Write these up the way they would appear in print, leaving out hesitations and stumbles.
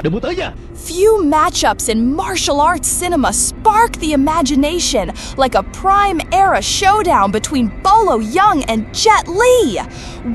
Đừng có tới nha. Few matchups in martial arts cinema spark the imagination like a prime-era showdown between Bolo Yeung and Jet Li.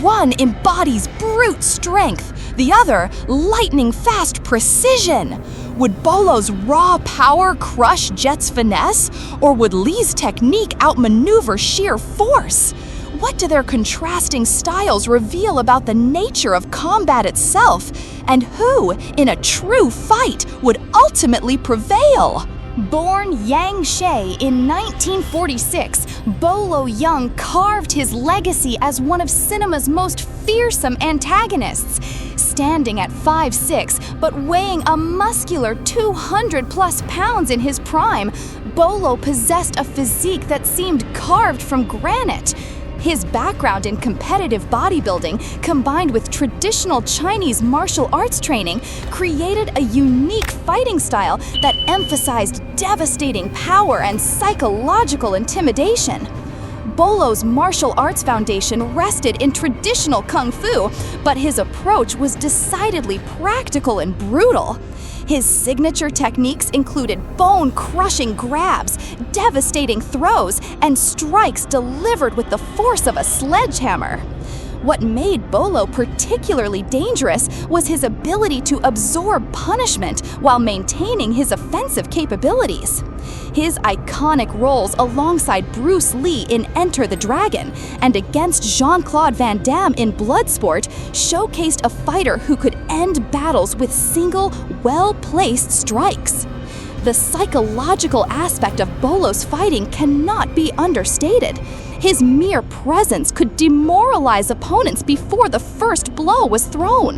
One embodies brute strength, the other lightning-fast precision. Would Bolo's raw power crush Jet's finesse, or would Li's technique outmaneuver sheer force? What do their contrasting styles reveal about the nature of combat itself, and who, in a true fight, would ultimately prevail? Born Yang She in 1946, Bolo Yeung carved his legacy as one of cinema's most fearsome antagonists. Standing at 5'6", but weighing a muscular 200-plus pounds in his prime, Bolo possessed a physique that seemed carved from granite. His background in competitive bodybuilding, combined with traditional Chinese martial arts training, created a unique fighting style that emphasized devastating power and psychological intimidation. Bolo's martial arts foundation rested in traditional kung fu, but his approach was decidedly practical and brutal. His signature techniques included bone-crushing grabs, devastating throws, and strikes delivered with the force of a sledgehammer. What made Bolo particularly dangerous was his ability to absorb punishment while maintaining his offensive capabilities. His iconic roles alongside Bruce Lee in Enter the Dragon and against Jean-Claude Van Damme in Bloodsport showcased a fighter who could end battles with single, well-placed strikes. The psychological aspect of Bolo's fighting cannot be understated. His mere presence could demoralize opponents before the first blow was thrown.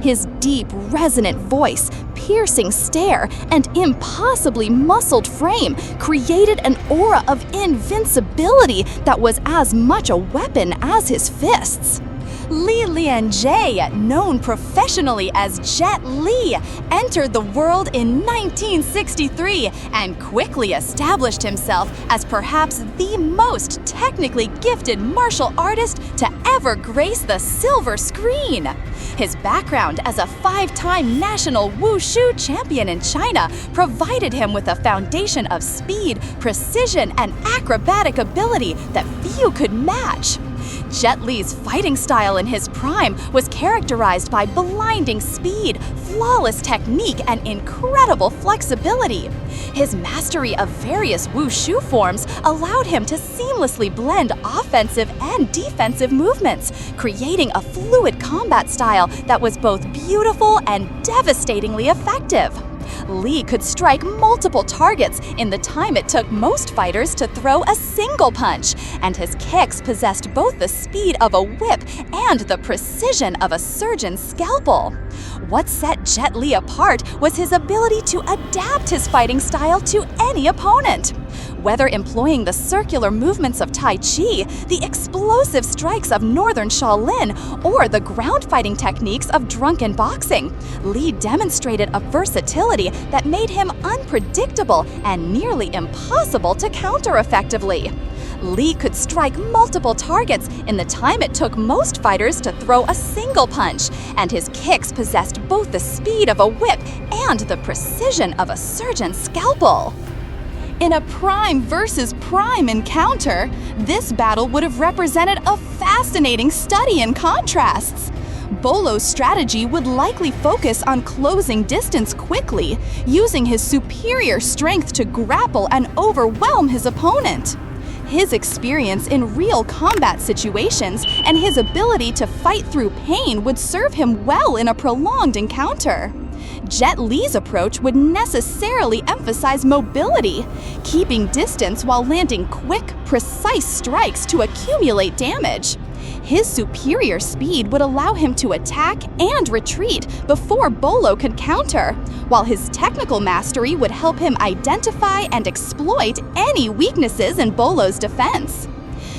His deep, resonant voice, piercing stare, and impossibly muscled frame created an aura of invincibility that was as much a weapon as his fists. Li Lianjie, known professionally as Jet Li, entered the world in 1963 and quickly established himself as perhaps the most technically gifted martial artist to ever grace the silver screen. His background as a 5-time national Wushu champion in China provided him with a foundation of speed, precision, and acrobatic ability that few could match. Jet Li's fighting style in his prime was characterized by blinding speed, flawless technique, and incredible flexibility. His mastery of various Wushu forms allowed him to seamlessly blend offensive and defensive movements, creating a fluid combat style that was both beautiful and devastatingly effective. Li could strike multiple targets in the time it took most fighters to throw a single punch, and his kicks possessed both the speed of a whip and the precision of a surgeon's scalpel. What set Jet Li apart was his ability to adapt his fighting style to any opponent. Whether employing the circular movements of Tai Chi, the explosive strikes of Northern Shaolin, or the ground fighting techniques of drunken boxing, Li demonstrated a versatility that made him unpredictable and nearly impossible to counter effectively. Li could strike multiple targets in the time it took most fighters to throw a single punch, and his kicks possessed both the speed of a whip and the precision of a surgeon's scalpel. In a prime versus prime encounter, this battle would have represented a fascinating study in contrasts. Bolo's strategy would likely focus on closing distance quickly, using his superior strength to grapple and overwhelm his opponent. His experience in real combat situations and his ability to fight through pain would serve him well in a prolonged encounter. Jet Li's approach would necessarily emphasize mobility, keeping distance while landing quick, precise strikes to accumulate damage. His superior speed would allow him to attack and retreat before Bolo could counter, while his technical mastery would help him identify and exploit any weaknesses in Bolo's defense.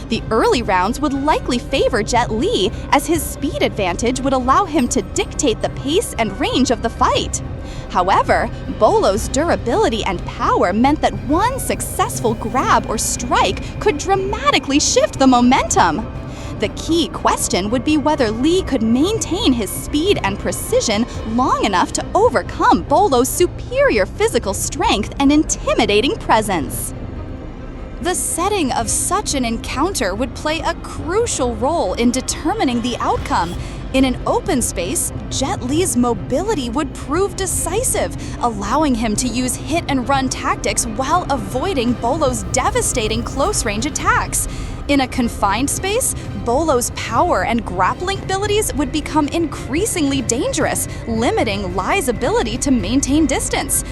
The early rounds would likely favor Jet Li, as his speed advantage would allow him to dictate the pace and range of the fight. However, Bolo's durability and power meant that one successful grab or strike could dramatically shift the momentum. The key question would be whether Lee could maintain his speed and precision long enough to overcome Bolo's superior physical strength and intimidating presence. The setting of such an encounter would play a crucial role in determining the outcome. In an open space, Jet Li's mobility would prove decisive, allowing him to use hit-and-run tactics while avoiding Bolo's devastating close-range attacks. In a confined space, Bolo's power and grappling abilities would become increasingly dangerous, limiting Li's ability to maintain distance.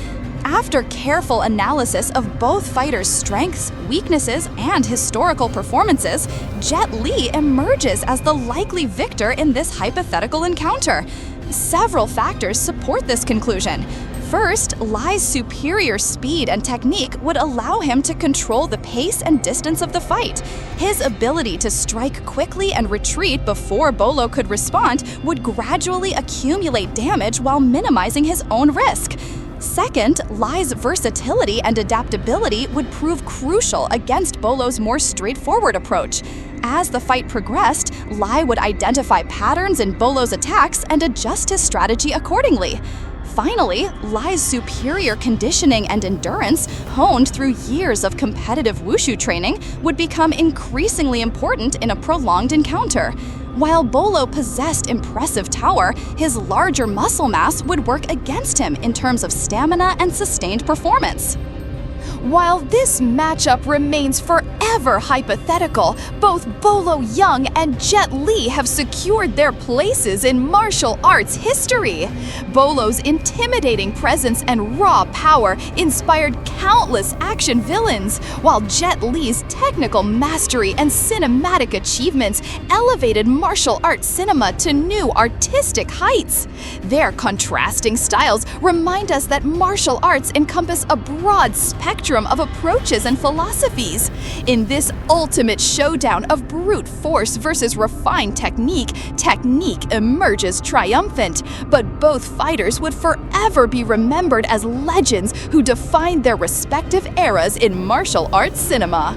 After careful analysis of both fighters' strengths, weaknesses, and historical performances, Jet Li emerges as the likely victor in this hypothetical encounter. Several factors support this conclusion. First, Li's superior speed and technique would allow him to control the pace and distance of the fight. His ability to strike quickly and retreat before Bolo could respond would gradually accumulate damage while minimizing his own risk. Second, Li's versatility and adaptability would prove crucial against Bolo's more straightforward approach. As the fight progressed, Li would identify patterns in Bolo's attacks and adjust his strategy accordingly. Finally, Li's superior conditioning and endurance, honed through years of competitive Wushu training, would become increasingly important in a prolonged encounter. While Bolo possessed impressive power, his larger muscle mass would work against him in terms of stamina and sustained performance. While this matchup remains forever hypothetical, both Bolo Yeung and Jet Li have secured their places in martial arts history. Bolo's intimidating presence and raw power inspired countless action villains, while Jet Li's technical mastery and cinematic achievements elevated martial arts cinema to new artistic heights. Their contrasting styles remind us that martial arts encompass a broad spectrum of approaches and philosophies. In this ultimate showdown of brute force versus refined technique, technique emerges triumphant, but both fighters would forever be remembered as legends who defined their respective eras in martial arts cinema.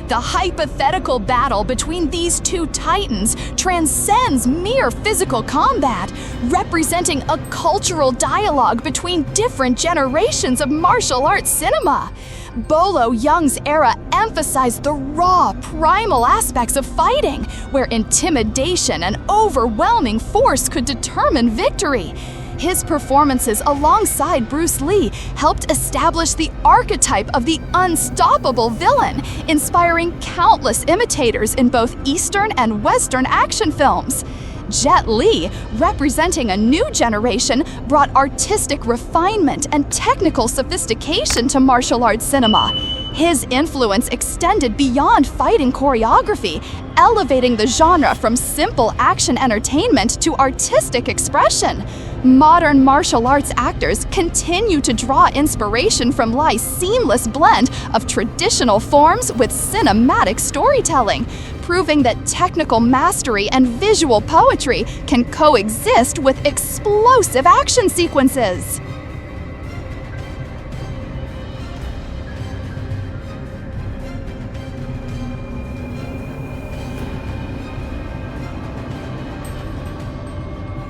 The hypothetical battle between these two titans transcends mere physical combat, representing a cultural dialogue between different generations of martial arts cinema. Bolo Yeung's era emphasized the raw, primal aspects of fighting, where intimidation and overwhelming force could determine victory. His performances alongside Bruce Lee helped establish the archetype of the unstoppable villain, inspiring countless imitators in both Eastern and Western action films. Jet Li, representing a new generation, brought artistic refinement and technical sophistication to martial arts cinema. His influence extended beyond fighting choreography, elevating the genre from simple action entertainment to artistic expression. Modern martial arts actors continue to draw inspiration from Li's seamless blend of traditional forms with cinematic storytelling, proving that technical mastery and visual poetry can coexist with explosive action sequences.